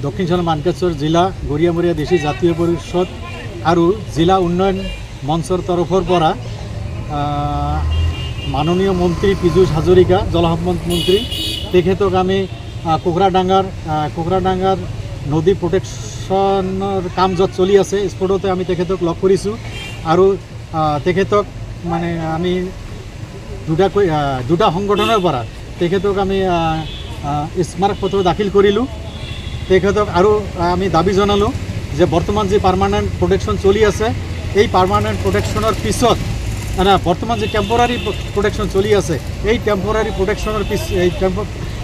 দক্ষিণ চীনাহাট মানকেশ্বর জিলা গড়িয়ামরিয়া দেশী জাতীয় পরিষদ और जिला उन्नयन मंचर तरफर पर माननीय मंत्री पीयूष हाजरिका जलसम्पद मंत्री तेखेतक आमी कोकराडांगार नदी प्रोटेक्शनर काम जत चलि आछे स्पटते आमी तेखेतक लग करिछु और तेखेतक माने आमी दुटा संगठनेर परा तेखेतक आमी स्मारकपत्र दाखिल करिलु तेखेतक और आमी दाबी जनालो যে বর্তমান যে পার্মানেন্ট প্রোটেকশন চলি আছে এই পার্মানেন্ট প্রোটেকশনের পিছত না বর্তমান যে টেম্পোরারি প্রোটেকশন চলি আছে এই টেম্পোরারি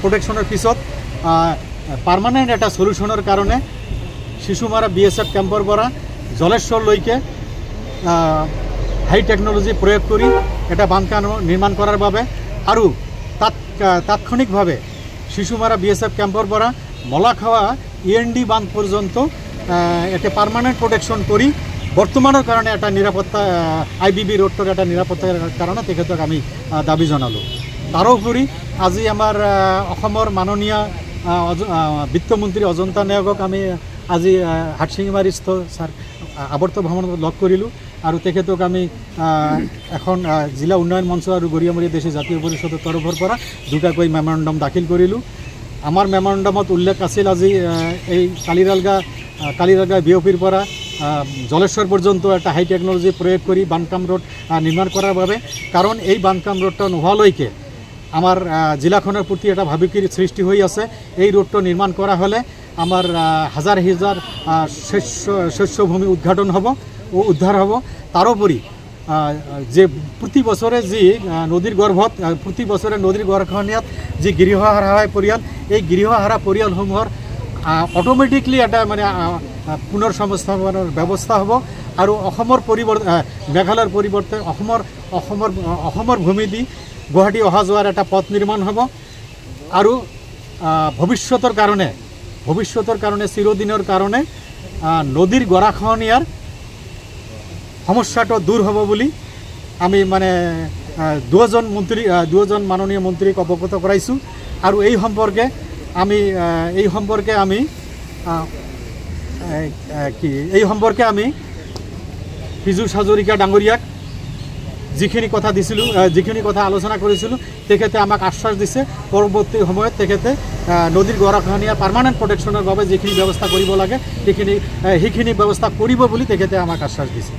প্রোটেকশনের পিছত পার্মানেন্ট একটা সলিউশনের কারণে শিশুমারা বিএসএফ ক্যাম্পর পৰা জলেশ্বৰ লৈকে হাই টেকনোলজি প্ৰয়োগ কৰি এটা বান্ধ নিৰ্মাণ কৰাৰ বাবে আৰ তাৎক্ষণিকভাবে শিশুমাৰা বিএসএফ ক্যাম্পৰ পৰা মলাখাওয়া ইএনডি বান্ধ পর্যন্ত এটা পার্মানেন্ট প্রোটেকশন করি বর্তমানের কারণে একটা নিরাপত্তা আইবিবি রোডটার একটা নিরাপত্তার কারণে তেখেতক আমি দাবি জানালো তাৰোপৰি আজি আমাৰ অসমৰ মাননীয় বিত্তমন্ত্ৰী অজন্তা নায়কক আমি আজি হাটশিঙিমাৰীস্থ আৱৰ্ত ভ্ৰমণত লগ কৰিলোঁ আৰু তেখেতক আমি এখন জিলা উন্নয়ন মঞ্চ আৰু গড়িয়ামৰিয়া দেশী জাতীয় পৰিষদৰ তৰফৰ পৰা দুটাকৈ মেমৰেণ্ডাম দাখিল কৰিলোঁ আমাৰ মেমৰেণ্ডামত উল্লেখ আছিল আজি এই কালিৰালগা বিওপিৰ পৰা জলেশ্বর পর্যন্ত একটা হাই টেকনোলজি প্রয়োগ করে বানকাম রোড নির্মাণ করার বাবে কারণ এই বানকাম রোডটা নোহালৈকে আমার জেলাখনের প্রতি একটা ভাবুকির সৃষ্টি হয়ে আছে এই রোডটা নির্মাণ করা হলে আমার হাজার হাজার শস্যভূমি উদ্ঘাটন হব ও উদ্ধার হব তাৰোপৰি যে প্ৰতি বছৰে যে নদীৰ গৰ্ভত প্ৰতি বছৰে নদীৰ গড়খনিয়াত যে গৃহহাৰা হয় পৰিয়াল এই গৃহহাৰা পৰিয়ালসমূহৰ অটোমেটিকলি এটা মানে পুনৰ্সংস্থাপনেৰ ব্যবস্থা হব আৰ মেঘালয়েৰ পৰিবৰ্তে অসমৰ ভূমি দি গুৱাহাটী অহা যোৱাৰ একটা পথ নিৰ্মাণ হব আৰ ভবিষ্যতেৰ কাৰণে চিৰদিনেৰ কাৰণে নদীৰ গড়াখহনীয়াৰ সমস্যাটা দূৰ হব বলে আমি মানে দুজন মাননীয় মন্ত্ৰীক অবগত কৰাইছো আৰ এই সম্পৰ্কে আমি পীযুষ হাজৰিকা ডাঙৰীয়াক যিখিনি কথা দিছিলোঁ যিখিনি কথা আলোচনা কৰিছিলোঁ তেখেতে আমাক আশ্বাস দিছে পৰৱৰ্তী সময়ত তেখেতে নদীৰ গড়াখহনীয়া পাৰ্মানেণ্ট প্ৰটেকশ্যনৰ বাবে যিখিনি ব্যৱস্থা কৰিব লাগে সেইখিনি ব্যৱস্থা কৰিব বুলি তেখেতে আমাক আশ্বাস দিছে।